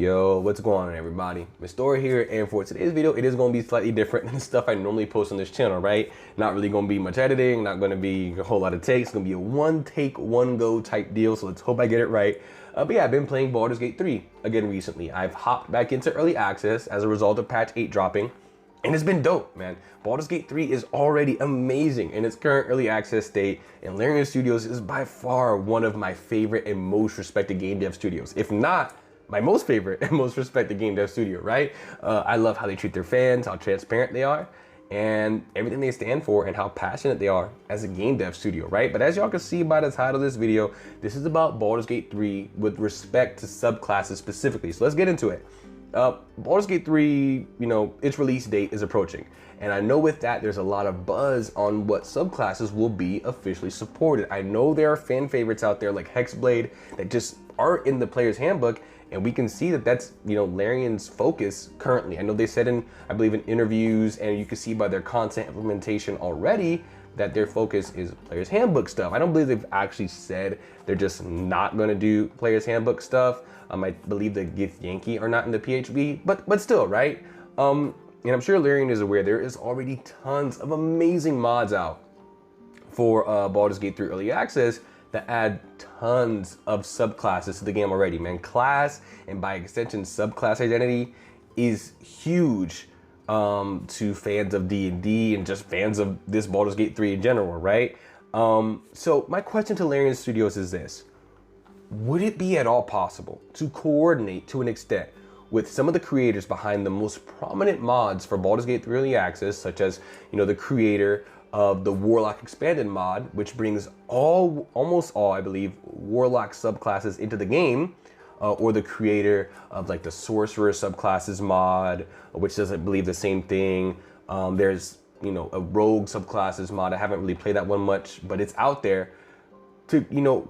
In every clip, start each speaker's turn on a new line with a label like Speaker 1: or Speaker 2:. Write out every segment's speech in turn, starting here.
Speaker 1: Yo, what's going on everybody? Mr. here, and for today's video, it is going to be slightly different than the stuff I normally post on this channel, right? Not really going to be much editing, not going to be a whole lot of takes. It's going to be a one take, one go type deal, so let's hope I get it right. But yeah, I've been playing Baldur's Gate 3 again recently. I've hopped back into early access as a result of patch 8 dropping, and it's been dope, man. Baldur's Gate 3 is already amazing in its current early access state, and Larian Studios is by far one of my favorite and most respected game dev studios, if not my most favorite and most respected game dev studio, right? I love how they treat their fans, how transparent they are, and everything they stand for, and how passionate they are as a game dev studio, right? But as y'all can see by the title of this video, this is about Baldur's Gate 3 with respect to subclasses specifically. So let's get into it. Baldur's Gate 3, its release date is approaching. And I know with that, there's a lot of buzz on what subclasses will be officially supported. I know there are fan favorites out there like Hexblade that just aren't in the player's handbook, and we can see that that's, Larian's focus currently. I know they said I believe in interviews, and you can see by their content implementation already that their focus is player's handbook stuff. I don't believe they've actually said they're just not gonna do player's handbook stuff. I believe the Gith Yankee are not in the PHB, but still, right? And I'm sure Larian is aware there is already tons of amazing mods out for Baldur's Gate 3 Early Access that add tons of subclasses to the game already, man. Class, and by extension subclass identity, is huge to fans of D&D and just fans of this Baldur's Gate 3 in general, right? So my question to Larian Studios is this: would it be at all possible to coordinate to an extent with some of the creators behind the most prominent mods for Baldur's Gate 3 Early Access, such as, the creator of the Warlock Expanded mod, which brings almost all, I believe, Warlock subclasses into the game, or the creator of like the Sorcerer subclasses mod, which does, I believe, the same thing. There's, a Rogue subclasses mod. I haven't really played that one much, but it's out there. To,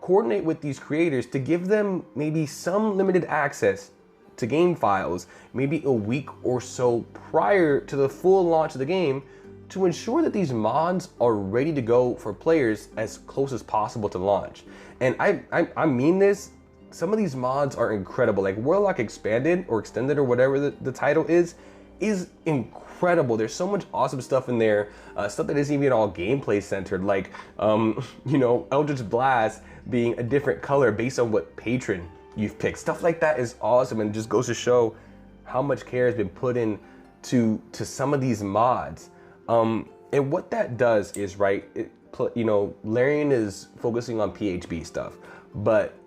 Speaker 1: coordinate with these creators to give them maybe some limited access to game files, maybe a week or so prior to the full launch of the game, to ensure that these mods are ready to go for players as close as possible to launch. And I mean this, some of these mods are incredible. Like Warlock Expanded or Extended or whatever the title is incredible. There's so much awesome stuff in there, stuff that isn't even all gameplay centered, like Eldritch Blast being a different color based on what patron you've picked. Stuff like that is awesome, and just goes to show how much care has been put in to some of these mods. And what that does is, right, Larian is focusing on PHB stuff, but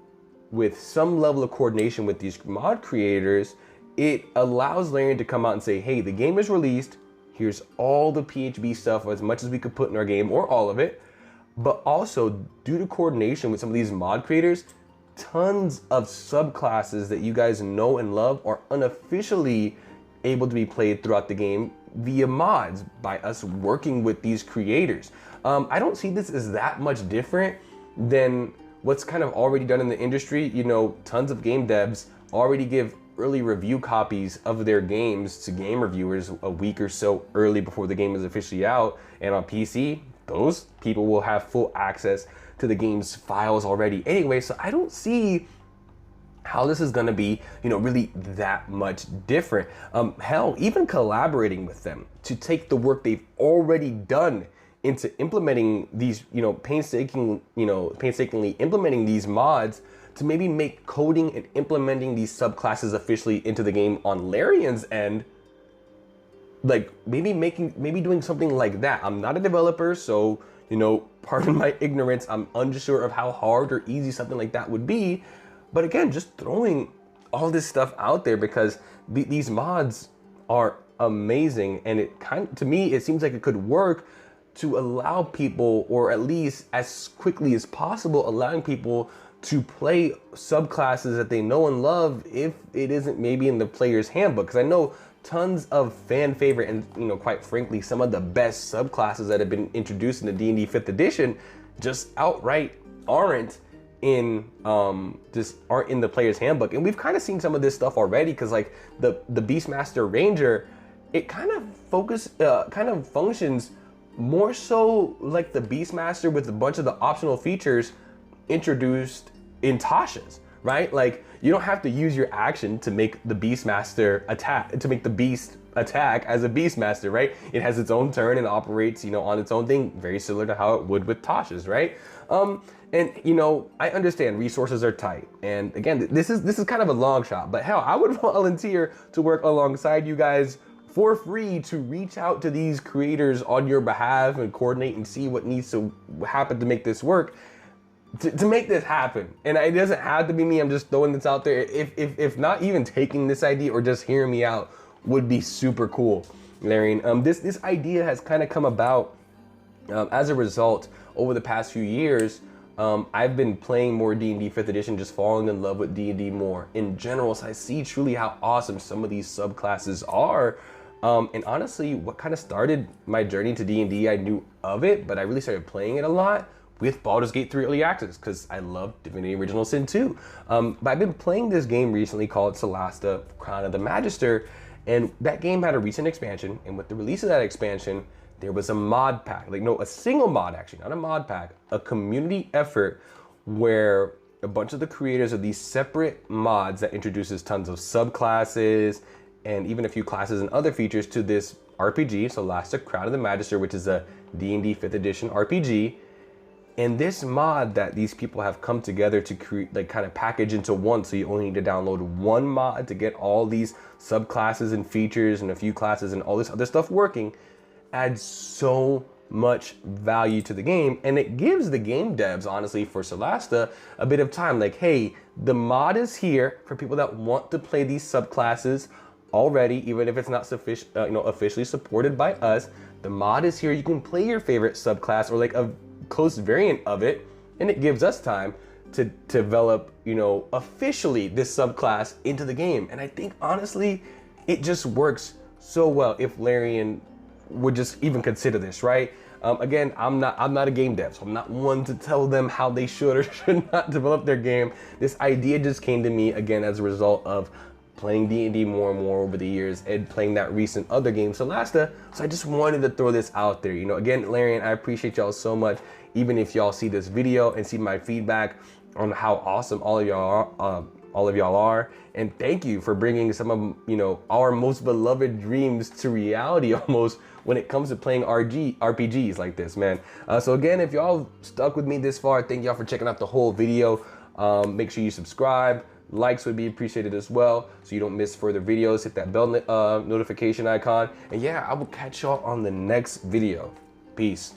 Speaker 1: with some level of coordination with these mod creators, it allows Larian to come out and say, hey, the game is released, here's all the PHB stuff, as much as we could put in our game, or all of it. But also, due to coordination with some of these mod creators, tons of subclasses that you guys know and love are unofficially able to be played throughout the game via mods by us working with these creators. I don't see this as that much different than what's kind of already done in the industry. Tons of game devs already give early review copies of their games to game reviewers a week or so early before the game is officially out. And on PC, those people will have full access to the game's files already anyway. So I don't see how this is going to be, really that much different. Hell, even collaborating with them to take the work they've already done into implementing these, painstakingly implementing these mods to maybe make coding and implementing these subclasses officially into the game on Larian's end. Like maybe doing something like that. I'm not a developer, so, pardon my ignorance. I'm unsure of how hard or easy something like that would be. But again, just throwing all this stuff out there, because these mods are amazing, and to me, it seems like it could work to allow people, or at least as quickly as possible, allowing people to play subclasses that they know and love if it isn't maybe in the player's handbook. Because I know tons of fan favorite and, quite frankly, some of the best subclasses that have been introduced in the D&D 5th edition just outright aren't in the player's handbook. And we've kind of seen some of this stuff already, because like the Beastmaster Ranger, it kind of functions more so like the Beastmaster with a bunch of the optional features introduced in Tasha's, right? Like, you don't have to use your action to make the Beastmaster attack, to make the beast attack as a Beastmaster, right? It has its own turn and operates, you know, on its own thing, very similar to how it would with Tasha's, right? And you know, I understand resources are tight, and again, this is kind of a long shot, but hell, I would volunteer to work alongside you guys for free to reach out to these creators on your behalf and coordinate and see what needs to happen to make this work. To make this happen. And it doesn't have to be me, I'm just throwing this out there. If not even taking this idea or just hearing me out would be super cool, Larian. This idea has kind of come about as a result over the past few years. I've been playing more D&D 5th edition, just falling in love with D&D more in general. So I see truly how awesome some of these subclasses are. And honestly, what kind of started my journey to D&D, I knew of it, but I really started playing it a lot with Baldur's Gate 3 Early Access, because I love Divinity Original Sin 2. But I've been playing this game recently called Solasta, Crown of the Magister, and that game had a recent expansion, and with the release of that expansion, there was a mod pack, like no, a single mod actually, not a mod pack, a community effort where a bunch of the creators of these separate mods that introduces tons of subclasses and even a few classes and other features to this RPG, Solasta, Crown of the Magister, which is a D&D 5th edition RPG. And this mod that these people have come together to create, like kind of package into one, so you only need to download one mod to get all these subclasses and features and a few classes and all this other stuff working, adds so much value to the game. And it gives the game devs, honestly, for Solasta, a bit of time. Like, hey, the mod is here for people that want to play these subclasses already, even if it's not sufficient, officially supported by us. The mod is here. You can play your favorite subclass or like a close variant of it, and it gives us time to develop, officially this subclass into the game. And I think honestly, it just works so well if Larian would just even consider this, right? Again, I'm not a game dev, so I'm not one to tell them how they should or should not develop their game. This idea just came to me again as a result of playing D&D more and more over the years and playing that recent other game, Solasta. So I just wanted to throw this out there. Again, Larian, I appreciate y'all so much. Even if y'all see this video and see my feedback on how awesome all of y'all are, and thank you for bringing some of our most beloved dreams to reality almost when it comes to playing RPGs like this, man. So again, if y'all stuck with me this far, thank y'all for checking out the whole video. Make sure you subscribe. Likes would be appreciated as well, so you don't miss further videos. Hit that bell notification icon. And yeah, I will catch y'all on the next video. Peace.